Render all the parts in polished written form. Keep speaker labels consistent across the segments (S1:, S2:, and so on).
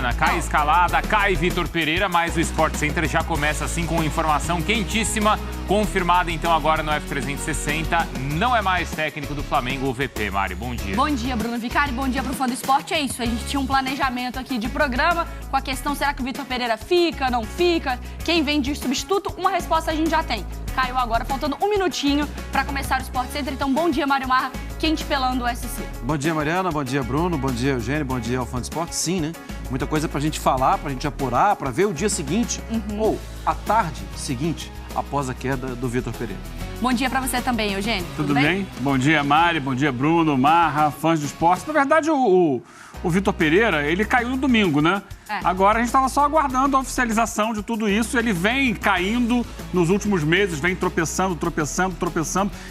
S1: semana. Cai escalada, cai Vitor Pereira, mas o Sport Center já começa assim com informação quentíssima, confirmada então agora no F360. Não é mais técnico do Flamengo, o VP. Mari, bom dia.
S2: Bom dia, Bruno Vicari. Bom dia pro fã do esporte. É isso, a gente tinha um planejamento aqui de programa com a questão, será que o Vitor Pereira fica, não fica? Quem vem de substituto? Uma resposta a gente já tem. Caiu agora, faltando um minutinho para começar o Sport Center. Então, bom dia, Mário Marra, quente pelando o SC.
S3: Bom dia, Mariana. Bom dia, Bruno. Bom dia, Eugênio. Bom dia ao fã do esporte. Sim, né? Muita coisa pra gente falar, pra gente apurar, pra ver o dia seguinte ou a tarde seguinte após a queda do Vitor Pereira.
S2: Bom dia pra você também, Eugênio.
S4: Tudo bem? Bom dia, Mari. Bom dia, Bruno, Marra, fãs do esporte. Na verdade, o Vitor Pereira, ele caiu no domingo, né? Agora a gente estava só aguardando a oficialização de tudo isso. Ele vem caindo nos últimos meses, vem tropeçando,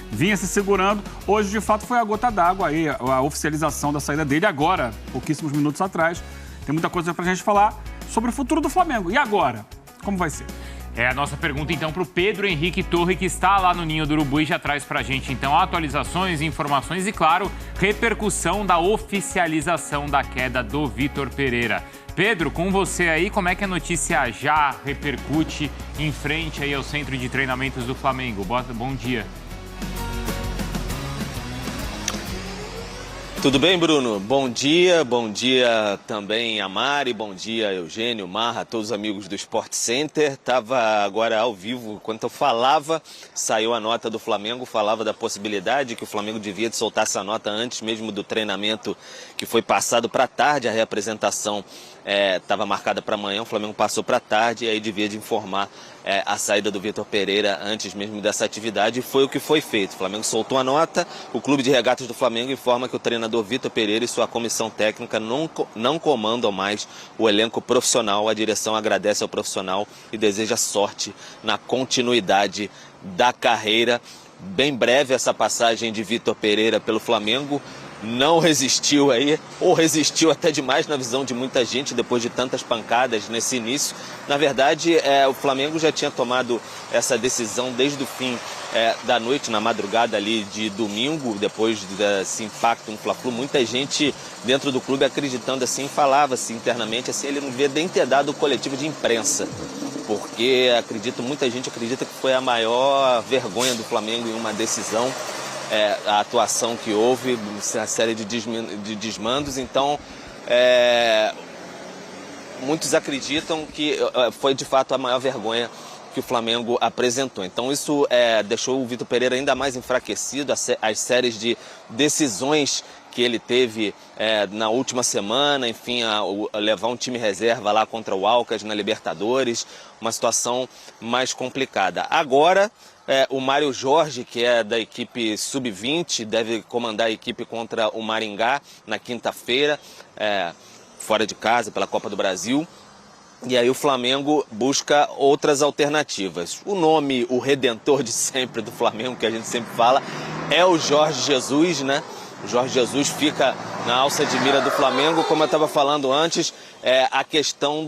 S4: vinha se segurando. Hoje, de fato, foi a gota d'água aí, a oficialização da saída dele agora, pouquíssimos minutos atrás. Tem muita coisa pra gente falar sobre o futuro do Flamengo. E agora? Como vai ser?
S1: É a nossa pergunta, então, para o Pedro Henrique Torre, que está lá no Ninho do Urubu e já traz para a gente, então, atualizações, informações e, claro, repercussão da oficialização da queda do Vitor Pereira. Pedro, com você aí, como é que a notícia já repercute em frente aí ao centro de treinamentos do Flamengo? Bom dia.
S5: Tudo bem, Bruno? Bom dia também a Mari, bom dia Eugênio, Marra, todos os amigos do Sport Center. Estava agora ao vivo, enquanto eu falava, saiu a nota do Flamengo, falava da possibilidade que o Flamengo devia soltar essa nota antes mesmo do treinamento que foi passado para tarde, a reapresentação estava marcada para amanhã, o Flamengo passou para tarde e aí devia de informar a saída do Vitor Pereira antes mesmo dessa atividade, e foi o que foi feito. O Flamengo soltou a nota, o Clube de Regatas do Flamengo informa que o treinador Vitor Pereira e sua comissão técnica não comandam mais o elenco profissional. A direção agradece ao profissional e deseja sorte na continuidade da carreira. Bem breve essa passagem de Vitor Pereira pelo Flamengo. Não resistiu aí, ou resistiu até demais na visão de muita gente depois de tantas pancadas nesse início. Na verdade, o Flamengo já tinha tomado essa decisão desde o fim da noite, na madrugada ali de domingo, depois desse impacto no Fla-Flu. Muita gente dentro do clube acreditando assim, falava-se internamente assim, ele não devia nem ter dado o coletivo de imprensa. Porque muita gente acredita que foi a maior vergonha do Flamengo em uma decisão. A atuação que houve, a série de desmandos. Então, muitos acreditam que foi de fato a maior vergonha que o Flamengo apresentou. Então isso deixou o Vitor Pereira ainda mais enfraquecido, as séries de decisões que ele teve na última semana, enfim, a levar um time reserva lá contra o Alcas na Libertadores, uma situação mais complicada. Agora, o Mário Jorge, que é da equipe Sub-20, deve comandar a equipe contra o Maringá na quinta-feira, fora de casa, pela Copa do Brasil. E aí o Flamengo busca outras alternativas. O nome, o redentor de sempre do Flamengo, que a gente sempre fala, é o Jorge Jesus, né? O Jorge Jesus fica na alça de mira do Flamengo. Como eu estava falando antes, a questão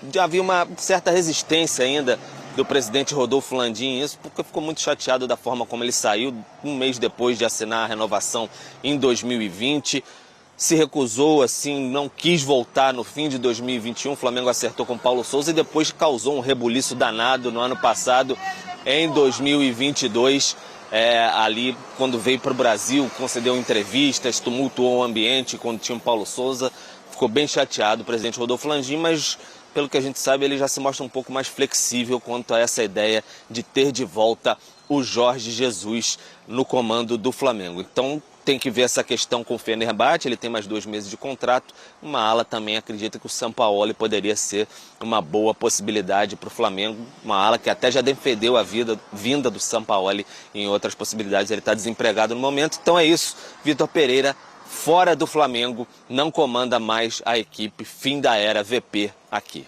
S5: de havia uma certa resistência ainda do presidente Rodolfo Landim, isso porque ficou muito chateado da forma como ele saiu um mês depois de assinar a renovação em 2020. Se recusou, assim, não quis voltar no fim de 2021. O Flamengo acertou com Paulo Souza e depois causou um rebuliço danado no ano passado, em 2022. Ali, quando veio para o Brasil, concedeu entrevistas, tumultuou o ambiente quando tinha o Paulo Souza. Ficou bem chateado o presidente Rodolfo Landim, mas pelo que a gente sabe, ele já se mostra um pouco mais flexível quanto a essa ideia de ter de volta o Jorge Jesus no comando do Flamengo. Então tem que ver essa questão com o Fenerbahçe, ele tem mais 2 meses de contrato. Uma ala também acredita que o Sampaoli poderia ser uma boa possibilidade para o Flamengo. Uma ala que até já defendeu a vinda do Sampaoli em outras possibilidades. Ele está desempregado no momento. Então é isso, Vitor Pereira fora do Flamengo, não comanda mais a equipe, fim da era VP aqui.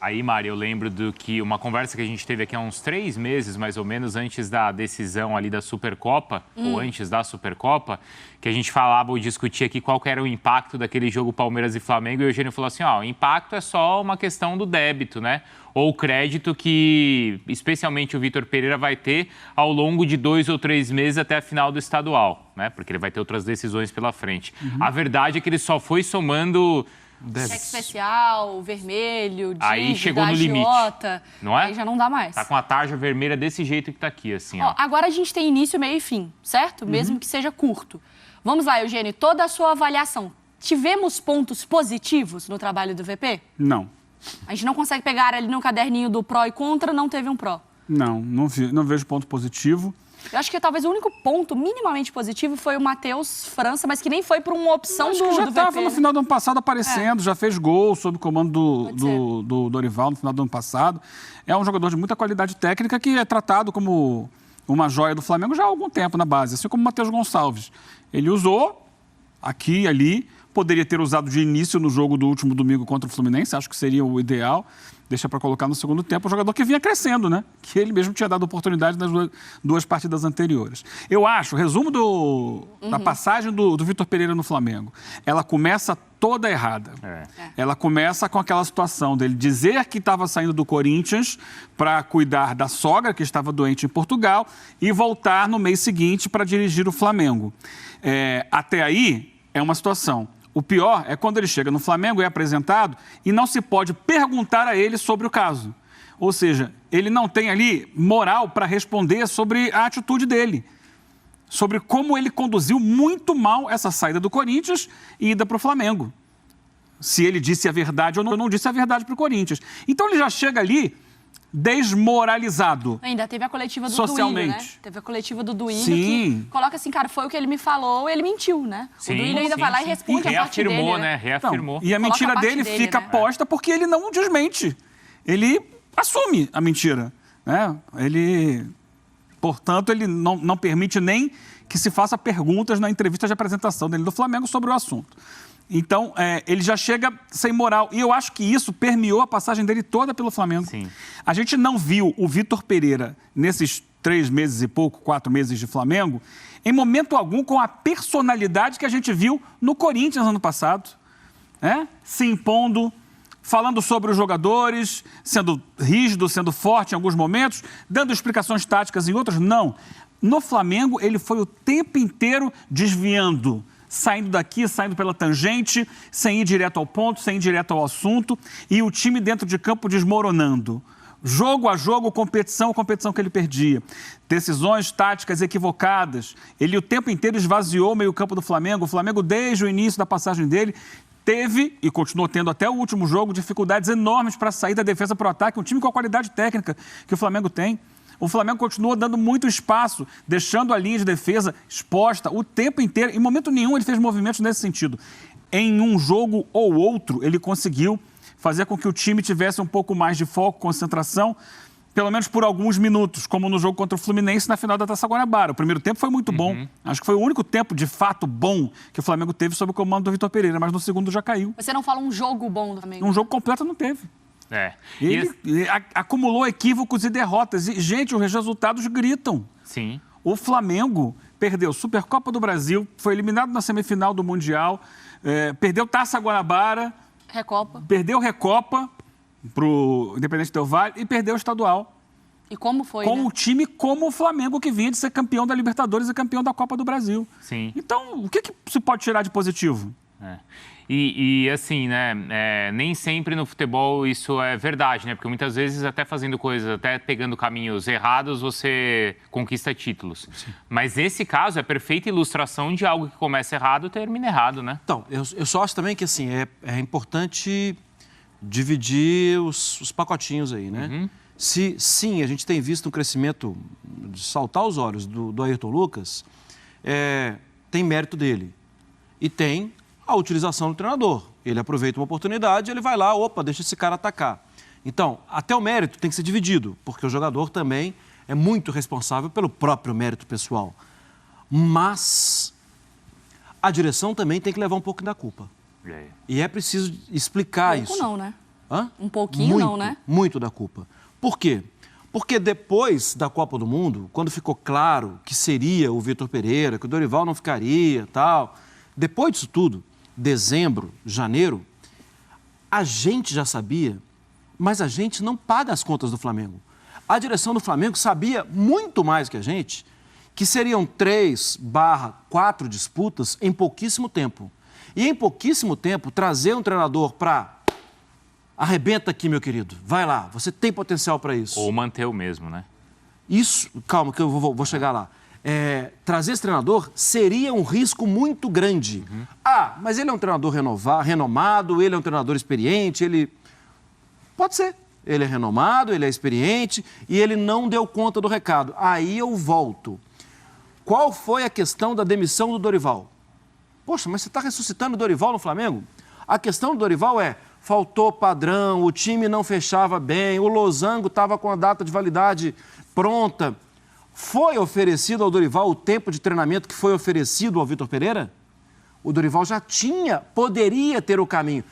S1: Aí, Mari, eu lembro que uma conversa que a gente teve aqui há uns 3 meses, mais ou menos, antes da decisão ali da Supercopa, ou antes da Supercopa, que a gente falava ou discutia aqui qual que era o impacto daquele jogo Palmeiras e Flamengo, e o Eugênio falou assim, o impacto é só uma questão do débito, né? Ou o crédito que, especialmente o Vitor Pereira, vai ter ao longo de 2 ou 3 meses até a final do estadual, né? Porque ele vai ter outras decisões pela frente. A verdade é que ele só foi somando
S2: cheque especial, vermelho, dívida,
S1: aí chegou no
S2: agiota,
S1: limite, não é?
S2: Aí já não dá mais.
S1: Tá com a tarja vermelha desse jeito que tá aqui, assim, ó.
S2: Agora a gente tem início, meio e fim, certo? Mesmo que seja curto. Vamos lá, Eugênio, toda a sua avaliação. Tivemos pontos positivos no trabalho do VP?
S4: Não.
S2: A gente não consegue pegar ali no caderninho do pró e contra, não teve um pró.
S4: Não vejo ponto positivo.
S2: Eu acho que talvez o único ponto minimamente positivo foi o Matheus França, mas que nem foi por uma opção do
S4: já estava
S2: VP,
S4: no final do ano passado aparecendo, já fez gol sob o comando do Dorival no final do ano passado. É um jogador de muita qualidade técnica que é tratado como uma joia do Flamengo já há algum tempo na base, assim como o Matheus Gonçalves. Ele usou aqui e ali, poderia ter usado de início no jogo do último domingo contra o Fluminense, acho que seria o ideal. Deixa para colocar no segundo tempo um jogador que vinha crescendo, né? Que ele mesmo tinha dado oportunidade nas duas partidas anteriores. Eu acho, resumo da passagem do Vitor Pereira no Flamengo, ela começa toda errada. Ela começa com aquela situação dele dizer que estava saindo do Corinthians para cuidar da sogra, que estava doente em Portugal, e voltar no mês seguinte para dirigir o Flamengo. Até aí, é uma situação. O pior é quando ele chega no Flamengo, é apresentado e não se pode perguntar a ele sobre o caso. Ou seja, ele não tem ali moral para responder sobre a atitude dele, sobre como ele conduziu muito mal essa saída do Corinthians e ida para o Flamengo. Se ele disse a verdade ou não disse a verdade para o Corinthians. Então ele já chega ali desmoralizado.
S2: Ainda teve a coletiva do
S4: socialmente.
S2: Duílio, né? Teve a coletiva do Duílio que coloca assim, cara, foi o que ele me falou, ele mentiu, né?
S1: Sim,
S2: o Duílio ainda vai lá e responde a parte dele.
S1: Reafirmou, né? Reafirmou.
S4: Não, e a mentira dele fica posta porque ele não desmente. Ele assume a mentira, né? Portanto, ele não permite nem que se faça perguntas na entrevista de apresentação dele do Flamengo sobre o assunto. Então, ele já chega sem moral. E eu acho que isso permeou a passagem dele toda pelo Flamengo.
S1: Sim.
S4: A gente não viu o Vitor Pereira, nesses 3 meses e pouco, 4 meses de Flamengo, em momento algum com a personalidade que a gente viu no Corinthians ano passado. Se impondo, falando sobre os jogadores, sendo rígido, sendo forte em alguns momentos, dando explicações táticas em outros. Não. No Flamengo, ele foi o tempo inteiro desviando, saindo daqui, saindo pela tangente, sem ir direto ao ponto, sem ir direto ao assunto, e o time dentro de campo desmoronando. Jogo a jogo, competição que ele perdia. Decisões táticas equivocadas. Ele o tempo inteiro esvaziou o meio-campo do Flamengo. O Flamengo, desde o início da passagem dele, teve, e continuou tendo até o último jogo, dificuldades enormes para sair da defesa para o ataque. Um time com a qualidade técnica que o Flamengo tem. O Flamengo continua dando muito espaço, deixando a linha de defesa exposta o tempo inteiro. Em momento nenhum ele fez movimentos nesse sentido. Em um jogo ou outro, ele conseguiu fazer com que o time tivesse um pouco mais de foco, concentração, pelo menos por alguns minutos, como no jogo contra o Fluminense na final da Taça Guanabara. O primeiro tempo foi muito bom. Acho que foi o único tempo, de fato, bom que o Flamengo teve sob o comando do Vitor Pereira, mas no segundo já caiu.
S2: Você não fala um jogo bom do Flamengo?
S4: Um jogo completo não teve. Ele acumulou equívocos e derrotas. E, gente, os resultados gritam.
S1: Sim.
S4: O Flamengo perdeu Supercopa do Brasil, foi eliminado na semifinal do Mundial, perdeu Taça Guanabara, perdeu Recopa para o Independente Del Valle e perdeu o estadual.
S2: E como foi,
S4: com o time como o Flamengo, que vinha de ser campeão da Libertadores e campeão da Copa do Brasil.
S1: Sim.
S4: Então, o que se pode tirar de positivo?
S1: E assim, né, nem sempre no futebol isso é verdade, né? Porque muitas vezes, até fazendo coisas, até pegando caminhos errados, você conquista títulos. Sim. Mas esse caso é perfeita ilustração de algo que começa errado e termina errado, né?
S3: Então, eu só acho também que, assim, é importante dividir os pacotinhos aí, né? Se, sim, a gente tem visto um crescimento de saltar os olhos do Ayrton Lucas, tem mérito dele. E tem a utilização do treinador. Ele aproveita uma oportunidade, ele vai lá, deixa esse cara atacar. Então, até o mérito tem que ser dividido, porque o jogador também é muito responsável pelo próprio mérito pessoal. Mas a direção também tem que levar um pouco da culpa. E é preciso explicar isso.
S2: Um pouco não, né?
S3: Hã?
S2: Um pouquinho não, né?
S3: Muito da culpa. Por quê? Porque depois da Copa do Mundo, quando ficou claro que seria o Vitor Pereira, que o Dorival não ficaria, tal, depois disso tudo, dezembro, janeiro, a gente já sabia, mas a gente não paga as contas do Flamengo. A direção do Flamengo sabia muito mais que a gente que seriam 3/4 disputas em pouquíssimo tempo. E em pouquíssimo tempo, trazer um treinador para... Arrebenta aqui, meu querido. Vai lá, você tem potencial para isso.
S1: Ou manter o mesmo, né?
S3: Isso, calma, que eu vou chegar lá. Trazer esse treinador seria um risco muito grande. Mas ele é um treinador renomado, ele é um treinador experiente, ele... Pode ser. Ele é renomado, ele é experiente e ele não deu conta do recado. Aí eu volto. Qual foi a questão da demissão do Dorival? Poxa, mas você está ressuscitando o Dorival no Flamengo? A questão do Dorival faltou padrão, o time não fechava bem, o losango estava com a data de validade pronta. Foi oferecido ao Dorival o tempo de treinamento que foi oferecido ao Vitor Pereira? O Dorival já poderia ter o caminho.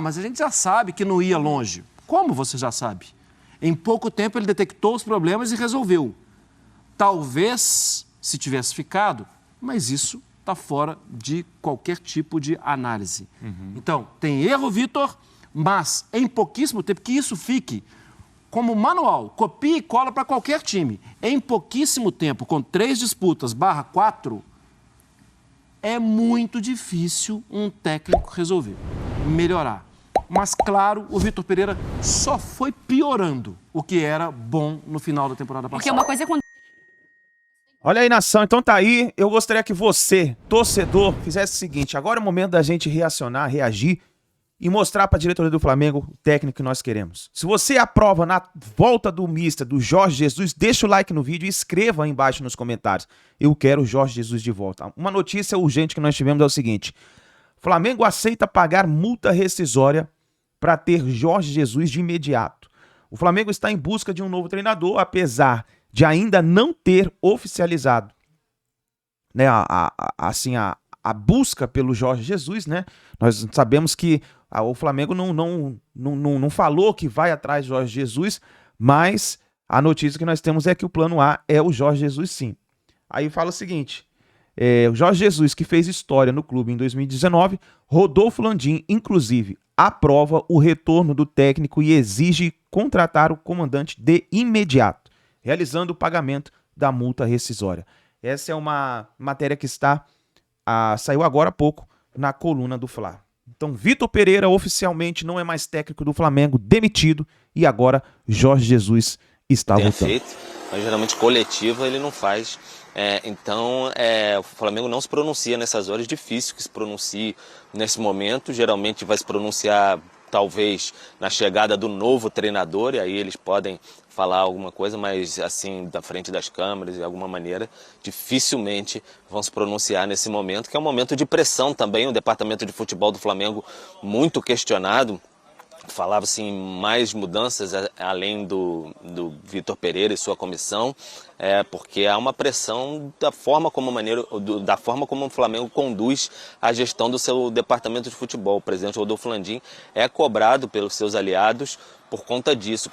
S3: Mas a gente já sabe que não ia longe. Como você já sabe? Em pouco tempo ele detectou os problemas e resolveu. Talvez, se tivesse ficado, mas isso está fora de qualquer tipo de análise. Então, tem erro, Vitor, mas em pouquíssimo tempo, que isso fique como manual, copia e cola para qualquer time. Em pouquíssimo tempo, com 3 disputas /4, é muito difícil um técnico resolver, melhorar. Mas, claro, o Vitor Pereira só foi piorando o que era bom no final da temporada passada.
S2: Porque uma coisa é quando...
S6: Olha aí, nação, então tá aí. Eu gostaria que você, torcedor, fizesse o seguinte. Agora é o momento da gente reacionar, reagir e mostrar pra diretoria do Flamengo o técnico que nós queremos. Se você aprova na volta do mister, do Jorge Jesus, deixa o like no vídeo e escreva aí embaixo nos comentários. Eu quero o Jorge Jesus de volta. Uma notícia urgente que nós tivemos é o seguinte. Flamengo aceita pagar multa rescisória para ter Jorge Jesus de imediato. O Flamengo está em busca de um novo treinador, apesar de ainda não ter oficializado, né, a busca pelo Jorge Jesus, né? Nós sabemos que o Flamengo não falou que vai atrás de Jorge Jesus, mas a notícia que nós temos é que o plano A é o Jorge Jesus, sim. Aí fala o seguinte, o Jorge Jesus, que fez história no clube em 2019, Rodolfo Landim, inclusive, aprova o retorno do técnico e exige contratar o comandante de imediato, realizando o pagamento da multa rescisória. Essa é uma matéria que saiu agora há pouco na coluna do Fla. Então, Vitor Pereira oficialmente não é mais técnico do Flamengo, demitido, e agora Jorge Jesus está voltando.
S5: Feito, mas geralmente coletiva ele não faz. Então, o Flamengo não se pronuncia nessas horas, difícil que se pronuncie nesse momento, geralmente vai se pronunciar talvez na chegada do novo treinador, e aí eles podem falar alguma coisa, mas assim, da frente das câmeras, de alguma maneira, dificilmente vão se pronunciar nesse momento, que é um momento de pressão também, o departamento de futebol do Flamengo muito questionado. Falava-se em mais mudanças além do Vitor Pereira e sua comissão, porque há uma pressão da forma como o Flamengo conduz a gestão do seu departamento de futebol. O presidente Rodolfo Landim é cobrado pelos seus aliados por conta disso.